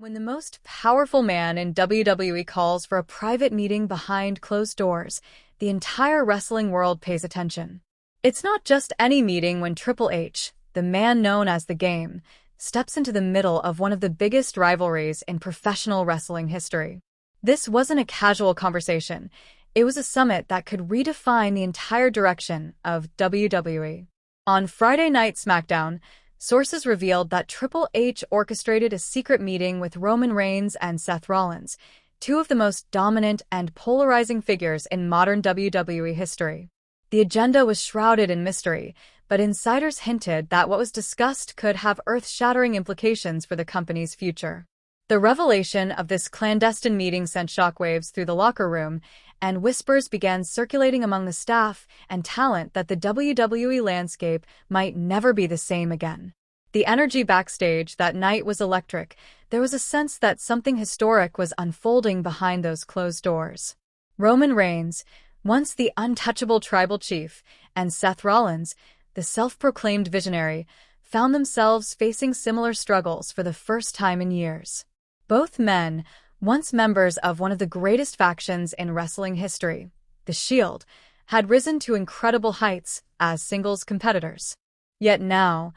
When the most powerful man in WWE calls for a private meeting behind closed doors, the entire wrestling world pays attention. It's not just any meeting when Triple H, the man known as The Game, steps into the middle of one of the biggest rivalries in professional wrestling history. This wasn't a casual conversation. It was a summit that could redefine the entire direction of WWE. On Friday Night SmackDown, sources revealed that Triple H orchestrated a secret meeting with Roman Reigns and Seth Rollins, two of the most dominant and polarizing figures in modern WWE history. The agenda was shrouded in mystery, but insiders hinted that what was discussed could have earth-shattering implications for the company's future. The revelation of this clandestine meeting sent shockwaves through the locker room, and whispers began circulating among the staff and talent that the WWE landscape might never be the same again. The energy backstage that night was electric. There was a sense that something historic was unfolding behind those closed doors. Roman Reigns, once the untouchable tribal chief, and Seth Rollins, the self-proclaimed visionary, found themselves facing similar struggles for the first time in years. Both men, once members of one of the greatest factions in wrestling history, the Shield, had risen to incredible heights as singles competitors. Yet now,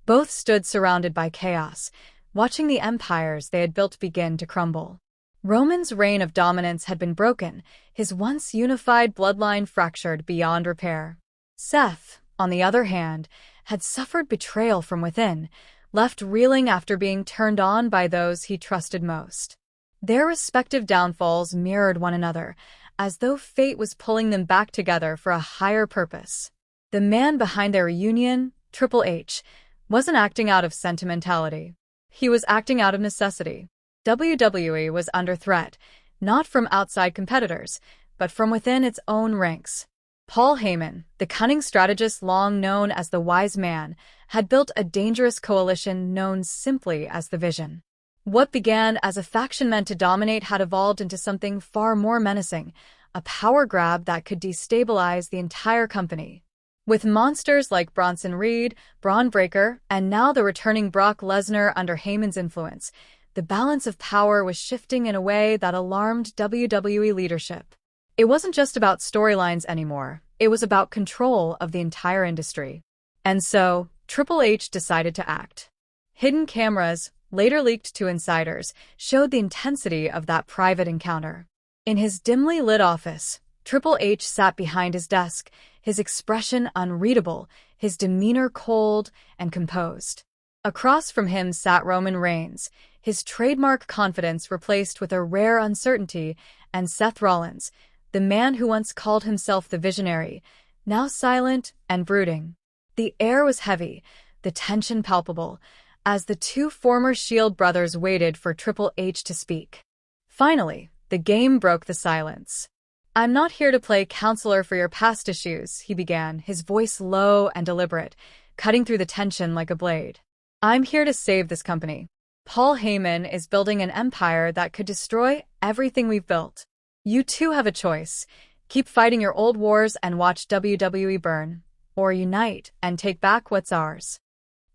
both stood surrounded by chaos, watching the empires they had built begin to crumble. Roman's reign of dominance had been broken, his once unified bloodline fractured beyond repair. Seth, on the other hand, had suffered betrayal from within, left reeling after being turned on by those he trusted most. Their respective downfalls mirrored one another, as though fate was pulling them back together for a higher purpose. The man behind their reunion, Triple H, wasn't acting out of sentimentality. He was acting out of necessity. WWE was under threat, not from outside competitors, but from within its own ranks. Paul Heyman, the cunning strategist long known as the Wise Man, had built a dangerous coalition known simply as the Vision. What began as a faction meant to dominate had evolved into something far more menacing, a power grab that could destabilize the entire company. With monsters like Bronson Reed, Braun Breaker, and now the returning Brock Lesnar under Heyman's influence, the balance of power was shifting in a way that alarmed WWE leadership. It wasn't just about storylines anymore, it was about control of the entire industry. And so, Triple H decided to act. Hidden cameras, later leaked to insiders, showed the intensity of that private encounter. In his dimly lit office, Triple H sat behind his desk, his expression unreadable, his demeanor cold and composed. Across from him sat Roman Reigns, his trademark confidence replaced with a rare uncertainty, and Seth Rollins, the man who once called himself the Visionary, now silent and brooding. The air was heavy, the tension palpable, as the two former Shield brothers waited for Triple H to speak. Finally, the Game broke the silence. "I'm not here to play counselor for your past issues," he began, his voice low and deliberate, cutting through the tension like a blade. "I'm here to save this company. Paul Heyman is building an empire that could destroy everything we've built. You two have a choice. Keep fighting your old wars and watch WWE burn, or unite and take back what's ours."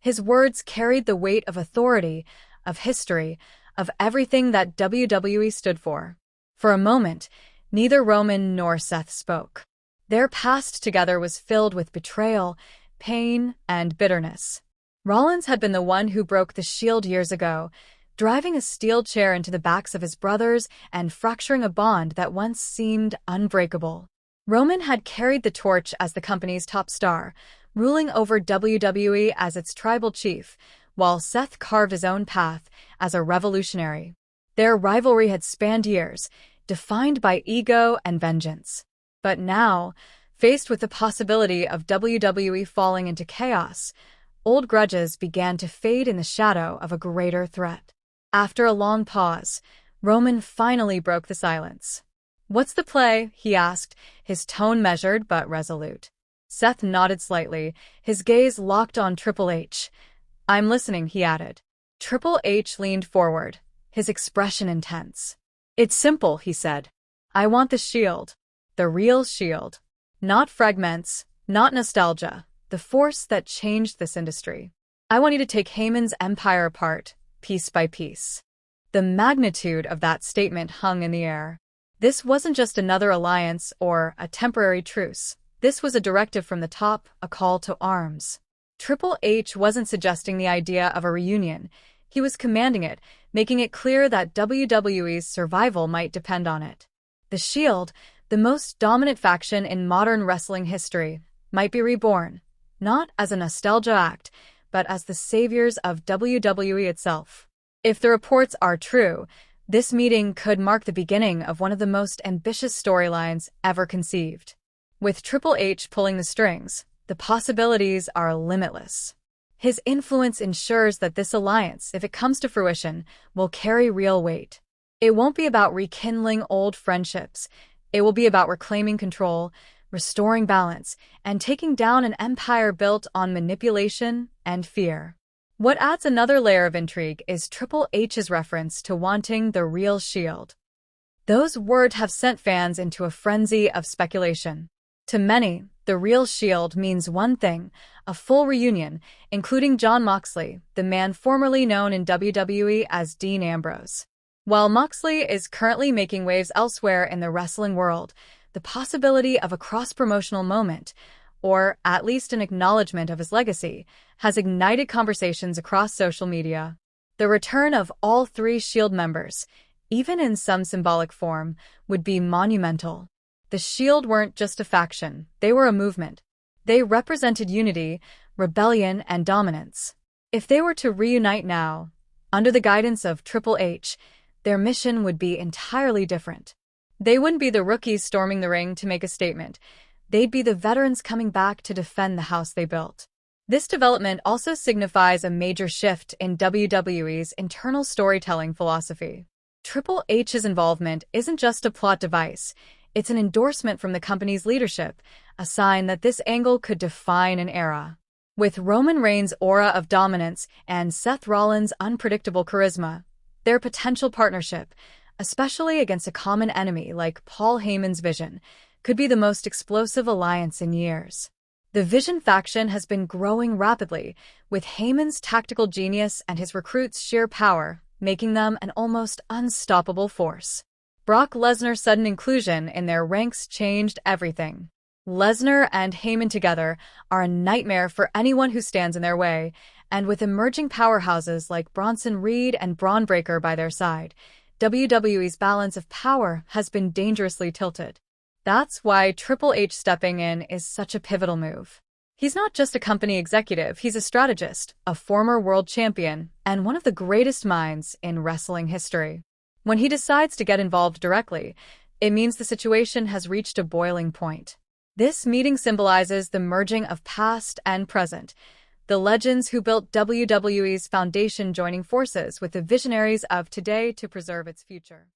His words carried the weight of authority, of history, of everything that WWE stood for. For a moment, neither Roman nor Seth spoke. Their past together was filled with betrayal, pain, and bitterness. Rollins had been the one who broke the Shield years ago, driving a steel chair into the backs of his brothers and fracturing a bond that once seemed unbreakable. Roman had carried the torch as the company's top star, ruling over WWE as its tribal chief, while Seth carved his own path as a revolutionary. Their rivalry had spanned years, defined by ego and vengeance. But now, faced with the possibility of WWE falling into chaos, old grudges began to fade in the shadow of a greater threat. After a long pause, Roman finally broke the silence. "What's the play?" he asked, his tone measured but resolute. Seth nodded slightly, his gaze locked on Triple H. "I'm listening," he added. Triple H leaned forward, his expression intense. "It's simple," he said. "I want the Shield. The real Shield. Not fragments, not nostalgia, the force that changed this industry. I want you to take Heyman's empire apart, piece by piece." The magnitude of that statement hung in the air. This wasn't just another alliance or a temporary truce. This was a directive from the top, a call to arms. Triple H wasn't suggesting the idea of a reunion. He was commanding it, making it clear that WWE's survival might depend on it. The Shield, the most dominant faction in modern wrestling history, might be reborn, not as a nostalgia act, but as the saviors of WWE itself. If the reports are true, this meeting could mark the beginning of one of the most ambitious storylines ever conceived. With Triple H pulling the strings, the possibilities are limitless. His influence ensures that this alliance, if it comes to fruition, will carry real weight. It won't be about rekindling old friendships. It will be about reclaiming control, restoring balance, and taking down an empire built on manipulation and fear. What adds another layer of intrigue is Triple H's reference to wanting the real Shield. Those words have sent fans into a frenzy of speculation. To many, the real Shield means one thing: a full reunion, including Jon Moxley, the man formerly known in WWE as Dean Ambrose. While Moxley is currently making waves elsewhere in the wrestling world, the possibility of a cross-promotional moment, or at least an acknowledgement of his legacy, has ignited conversations across social media. The return of all three Shield members, even in some symbolic form, would be monumental. The Shield weren't just a faction, they were a movement. They represented unity, rebellion, and dominance. If they were to reunite now, under the guidance of Triple H, their mission would be entirely different. They wouldn't be the rookies storming the ring to make a statement. They'd be the veterans coming back to defend the house they built. This development also signifies a major shift in WWE's internal storytelling philosophy. Triple H's involvement isn't just a plot device. It's an endorsement from the company's leadership, a sign that this angle could define an era. With Roman Reigns' aura of dominance and Seth Rollins' unpredictable charisma, their potential partnership, especially against a common enemy like Paul Heyman's Vision, could be the most explosive alliance in years. The Vision faction has been growing rapidly, with Heyman's tactical genius and his recruits' sheer power making them an almost unstoppable force. Brock Lesnar's sudden inclusion in their ranks changed everything. Lesnar and Heyman together are a nightmare for anyone who stands in their way, and with emerging powerhouses like Bronson Reed and Braun Breaker by their side, WWE's balance of power has been dangerously tilted. That's why Triple H stepping in is such a pivotal move. He's not just a company executive, he's a strategist, a former world champion, and one of the greatest minds in wrestling history. When he decides to get involved directly, it means the situation has reached a boiling point. This meeting symbolizes the merging of past and present, the legends who built WWE's foundation joining forces with the visionaries of today to preserve its future.